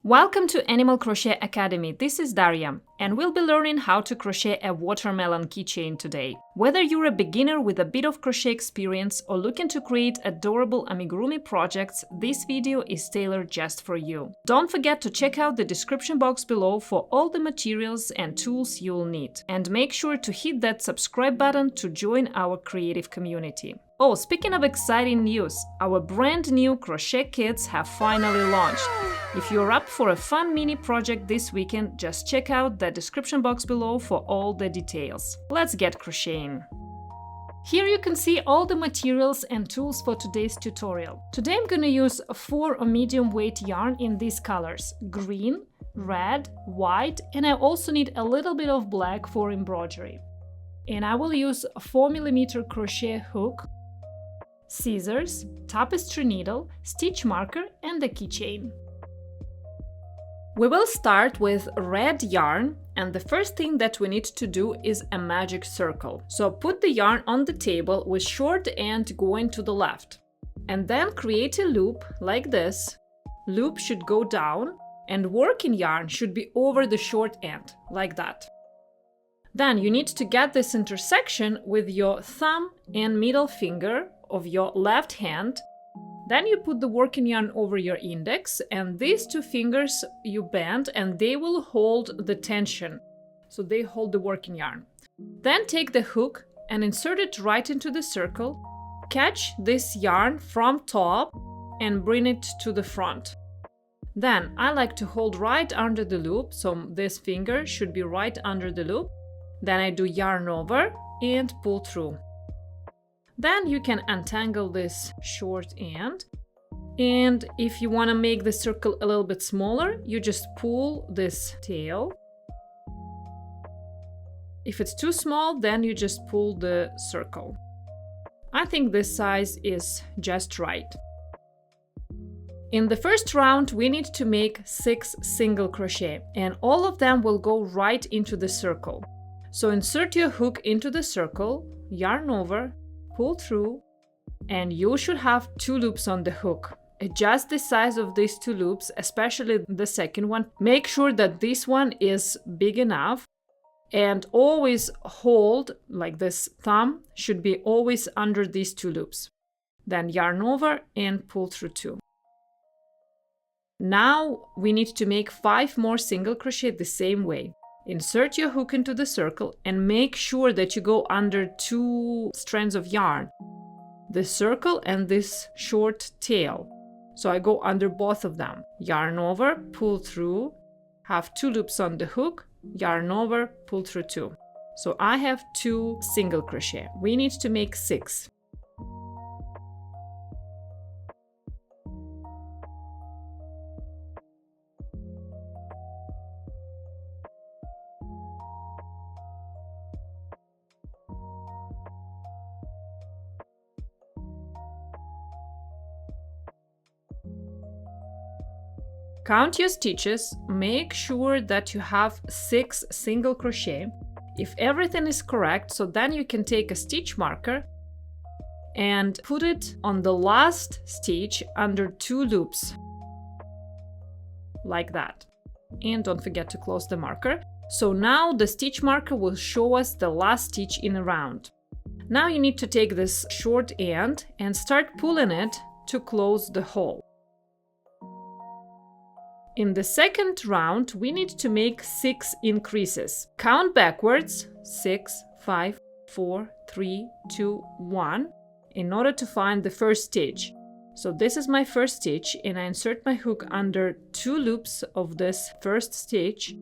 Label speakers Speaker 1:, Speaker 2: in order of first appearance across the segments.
Speaker 1: Welcome to Animal Crochet Academy. This is Daria, and we'll be learning how to crochet a watermelon keychain today. Whether you're a beginner with a bit of crochet experience or looking to create adorable amigurumi projects, this video is tailored just for you. Don't forget to check out the description box below for all the materials and tools you'll need. And make sure to hit that subscribe button to join our creative community. Oh, speaking of exciting news, our brand new Crochet Kits have finally launched. If you're up for a fun mini project this weekend, just check out the description box below for all the details. Let's get crocheting. Here you can see all the materials and tools for today's tutorial. Today I'm going to use 4 medium weight yarn in these colors: green, red, white, and I also need a little bit of black for embroidery. And I will use a 4mm crochet hook, scissors, tapestry needle, stitch marker, and the keychain. We will start with red yarn, and the first thing that we need to do is a magic circle. So put the yarn on the table with short end going to the left, and then create a loop like this. Loop should go down, and working yarn should be over the short end, like that. Then you need to get this intersection with your thumb and middle finger of your left hand. Then you put the working yarn over your index, and these 2 fingers you bend and they will hold the tension. So they hold the working yarn. Then take the hook and insert it right into the circle. Catch this yarn from top and bring it to the front. Then I like to hold right under the loop, so this finger should be right under the loop. Then I do yarn over and pull through. Then you can untangle this short end, and if you want to make the circle a little bit smaller, you just pull this tail. If it's too small, then you just pull the circle. I think this size is just right. In the first round, we need to make 6 single crochet, and all of them will go right into the circle. So insert your hook into the circle, yarn over, pull through, and you should have 2 loops on the hook. Adjust the size of these 2 loops, especially the second one. Make sure that this one is big enough, and always hold, like this thumb should be always under these 2 loops. Then yarn over and pull through 2. Now we need to make 5 more single crochet the same way. Insert your hook into the circle and make sure that you go under 2 strands of yarn, the circle and this short tail. So I go under both of them. Yarn over, pull through, have 2 loops on the hook, yarn over, pull through 2. So I have 2 single crochet. We need to make 6. Count your stitches, make sure that you have 6 single crochet. If everything is correct, so then you can take a stitch marker and put it on the last stitch under 2 loops, like that. And don't forget to close the marker. So now the stitch marker will show us the last stitch in a round. Now you need to take this short end and start pulling it to close the hole. In the second round, we need to make 6 increases. Count backwards, 6, 5, 4, 3, 2, 1, in order to find the first stitch. So this is my first stitch, and I insert my hook under 2 loops of this first stitch,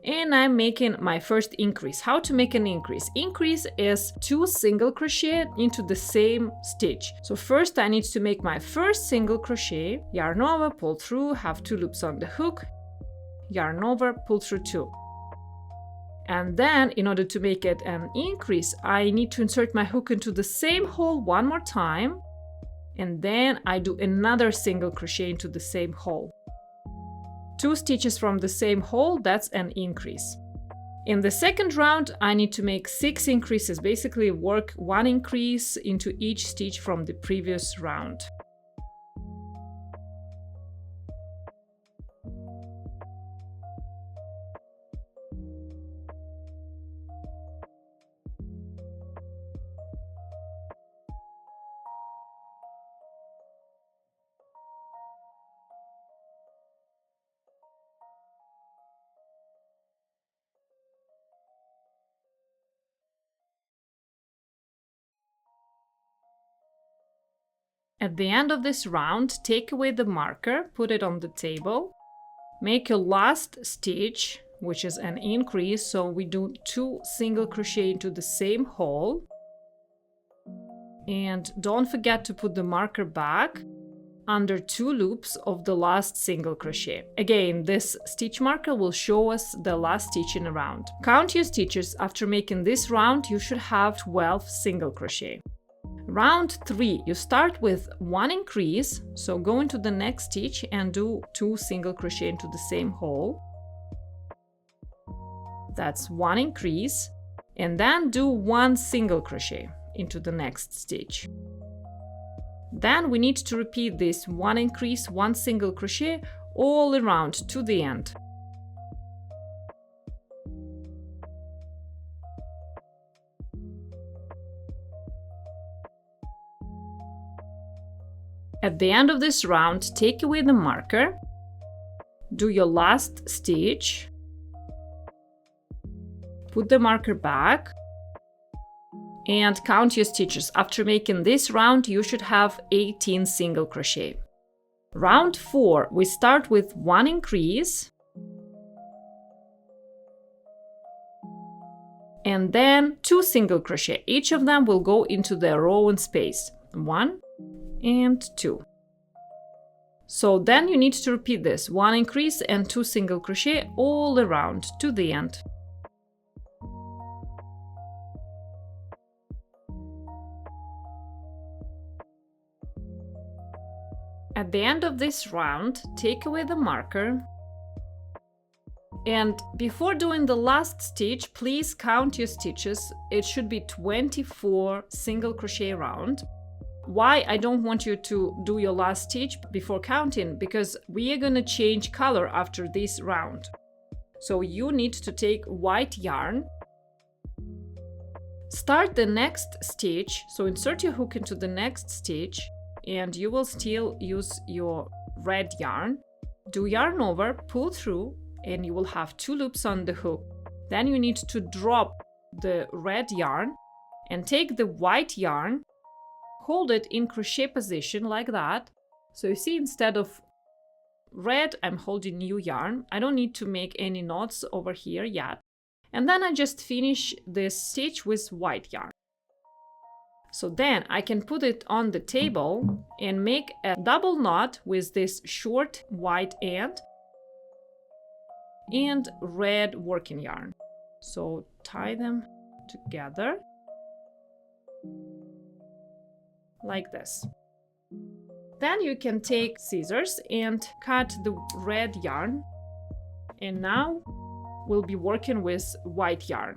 Speaker 1: and I'm making my first increase. How to make an increase? Increase is 2 single crochet into the same stitch. So first I need to make my first single crochet, yarn over, pull through, have 2 loops on the hook, yarn over, pull through 2. And then in order to make it an increase, I need to insert my hook into the same hole one more time, and then I do another single crochet into the same hole. 2 stitches from the same hole, that's an increase. In the second round, I need to make 6 increases, basically work 1 increase into each stitch from the previous round. At the end of this round, take away the marker, put it on the table, make your last stitch, which is an increase, so we do 2 single crochet into the same hole. And don't forget to put the marker back under 2 loops of the last single crochet. Again, this stitch marker will show us the last stitch in a round. Count your stitches. After making this round, you should have 12 single crochet. Round 3, you start with 1 increase, so go into the next stitch and do 2 single crochet into the same hole. That's 1 increase, and then do 1 single crochet into the next stitch. Then we need to repeat this 1 increase, 1 single crochet all around to the end. At the end of this round, take away the marker, do your last stitch, put the marker back, and count your stitches. After making this round, you should have 18 single crochet. Round 4, we start with 1 increase, and then 2 single crochet. Each of them will go into their own space. 1 and 2. So then you need to repeat this 1 increase and 2 single crochet all around to the end. At the end of this round, take away the marker, and before doing the last stitch, please count your stitches. It should be 24 single crochet round. Why I don't want you to do your last stitch before counting? Because we are going to change color after this round. So you need to take white yarn, start the next stitch, so insert your hook into the next stitch, and you will still use your red yarn. Do yarn over, pull through, and you will have 2 loops on the hook. Then you need to drop the red yarn and take the white yarn, hold it in crochet position like that. So you see, instead of red, I'm holding new yarn. I don't need to make any knots over here yet. And then I just finish this stitch with white yarn. So then I can put it on the table and make a double knot with this short white end and red working yarn. So tie them together like this. Then you can take scissors and cut the red yarn, and now we'll be working with white yarn.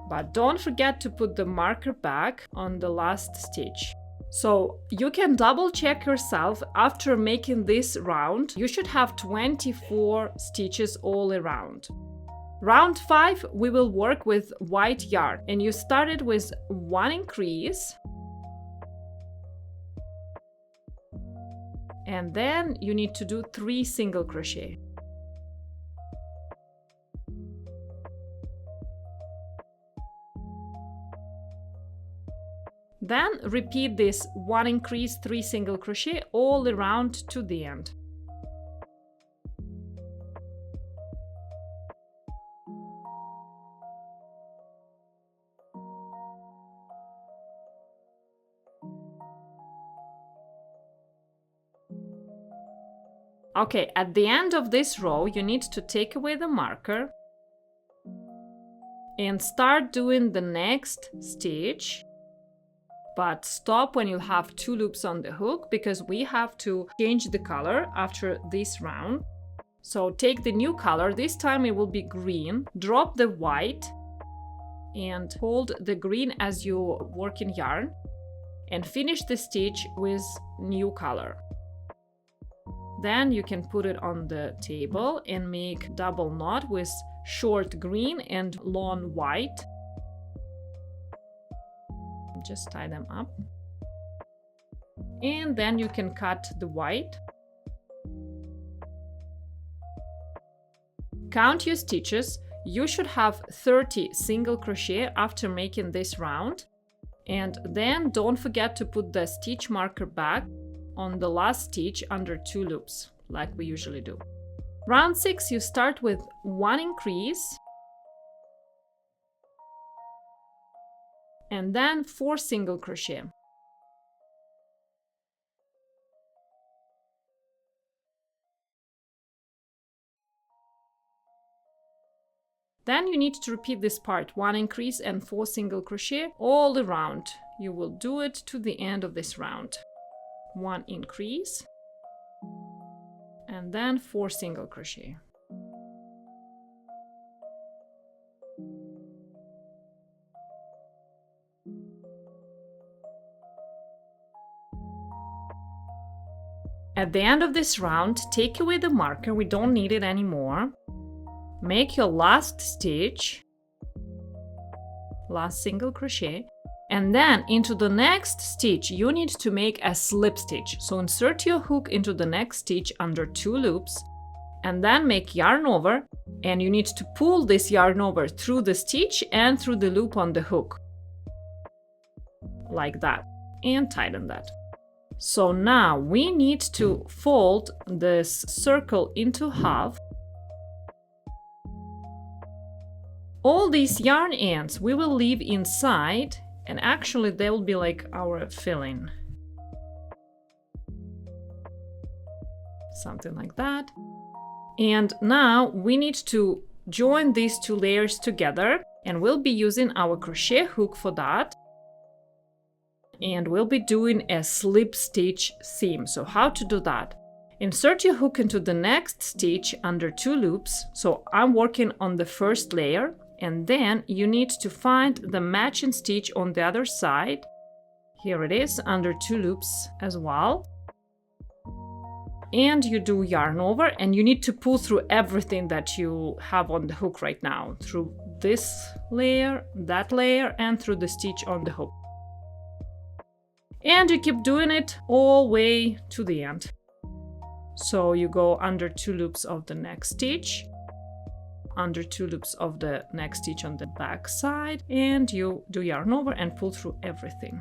Speaker 1: But don't forget to put the marker back on the last stitch. So you can double check yourself. After making this round, you should have 24 stitches all around. Round 5, we will work with white yarn, and you started with 1 increase, and then you need to do 3 single crochet. Then repeat this 1 increase, 3 single crochet all around to the end. Okay, at the end of this row, you need to take away the marker and start doing the next stitch. But stop when you have 2 loops on the hook, because we have to change the color after this round. So take the new color, this time it will be green, drop the white and hold the green as your working yarn and finish the stitch with new color. Then you can put it on the table and make double knot with short green and long white. Just tie them up, and then you can cut the white. Count your stitches. You should have 30 single crochet after making this round, And then don't forget to put the stitch marker back on the last stitch under 2 loops, like we usually do. Round 6, you start with 1 increase and then 4 single crochet. Then you need to repeat this part, 1 increase and 4 single crochet all around. You will do it to the end of this round. 1 increase and then 4 single crochet. At the end of this round, take away the marker, we don't need it anymore. Make your last stitch, last single crochet, and then into the next stitch you need to make a slip stitch. So insert your hook into the next stitch under 2 loops and then make yarn over, and you need to pull this yarn over through the stitch and through the loop on the hook, like that, and tighten that. So now we need to fold this circle into half. All these yarn ends we will leave inside, and actually they will be like our filling. Something like that. And now we need to join these 2 layers together, and we'll be using our crochet hook for that. And we'll be doing a slip stitch seam. So how to do that? Insert your hook into the next stitch under 2 loops. So I'm working on the first layer, and then you need to find the matching stitch on the other side. Here it is, under 2 loops as well. And you do yarn over, and you need to pull through everything that you have on the hook right now, through this layer, that layer, and through the stitch on the hook. And you keep doing it all the way to the end. So you go under 2 loops of the next stitch, under 2 loops of the next stitch on the back side, and you do yarn over and pull through everything.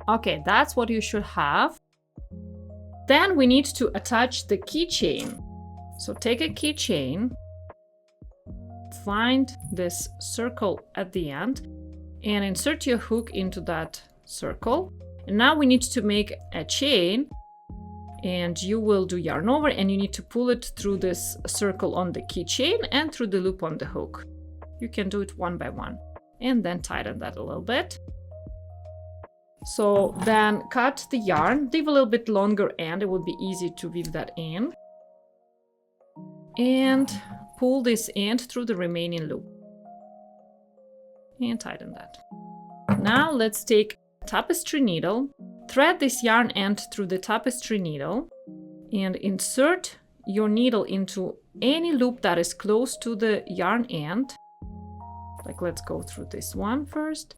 Speaker 1: Okay, that's what you should have. Then we need to attach the keychain. So take a keychain, find this circle at the end, and insert your hook into that circle. And now we need to make a chain, and you will do yarn over, and you need to pull it through this circle on the keychain and through the loop on the hook. You can do it one by one, and then tighten that a little bit. So then cut the yarn, leave a little bit longer end, it will be easy to weave that in. And pull this end through the remaining loop. And tighten that. Now let's take a tapestry needle, thread this yarn end through the tapestry needle, and insert your needle into any loop that is close to the yarn end. Like, let's go through this one first.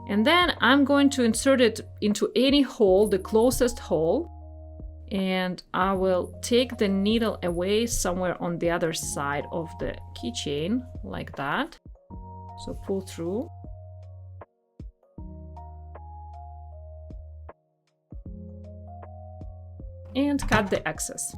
Speaker 1: And then I'm going to insert it into any hole, the closest hole, and I will take the needle away somewhere on the other side of the keychain, like that. So pull through and cut the excess.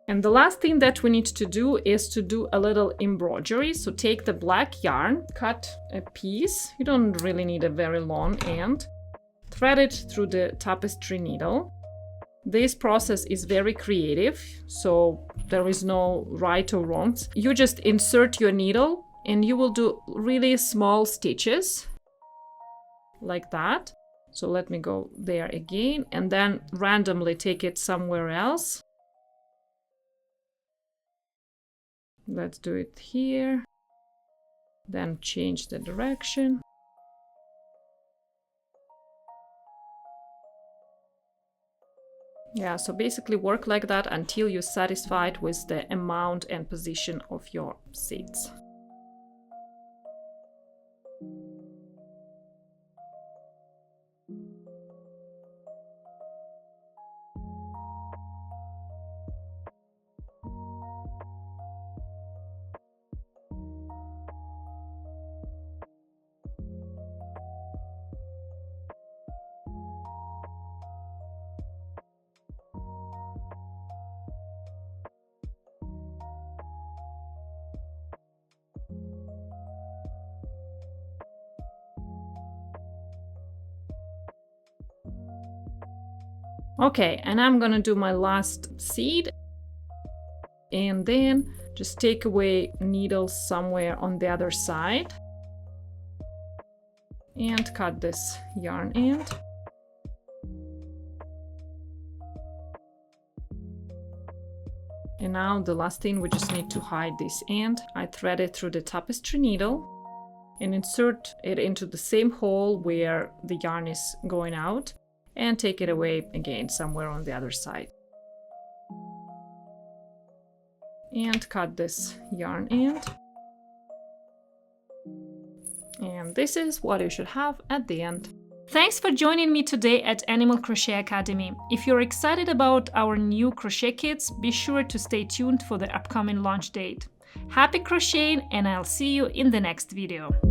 Speaker 1: And the last thing that we need to do is to do a little embroidery. So take the black yarn, cut a piece. You don't really need a very long end. Thread it through the tapestry needle. This process is very creative, so there is no right or wrong. You just insert your needle and you will do really small stitches like that. So let me go there again and then randomly take it somewhere else. Let's do it here. Then change the direction. Yeah, so basically work like that until you're satisfied with the amount and position of your seeds. Okay, and I'm gonna do my last seed and then just take away needles somewhere on the other side and cut this yarn end. And now the last thing, we just need to hide this end. I thread it through the tapestry needle and insert it into the same hole where the yarn is going out, and take it away again somewhere on the other side. And cut this yarn end. And this is what you should have at the end. Thanks for joining me today at Animal Crochet Academy. If you're excited about our new crochet kits, be sure to stay tuned for the upcoming launch date. Happy crocheting, and I'll see you in the next video.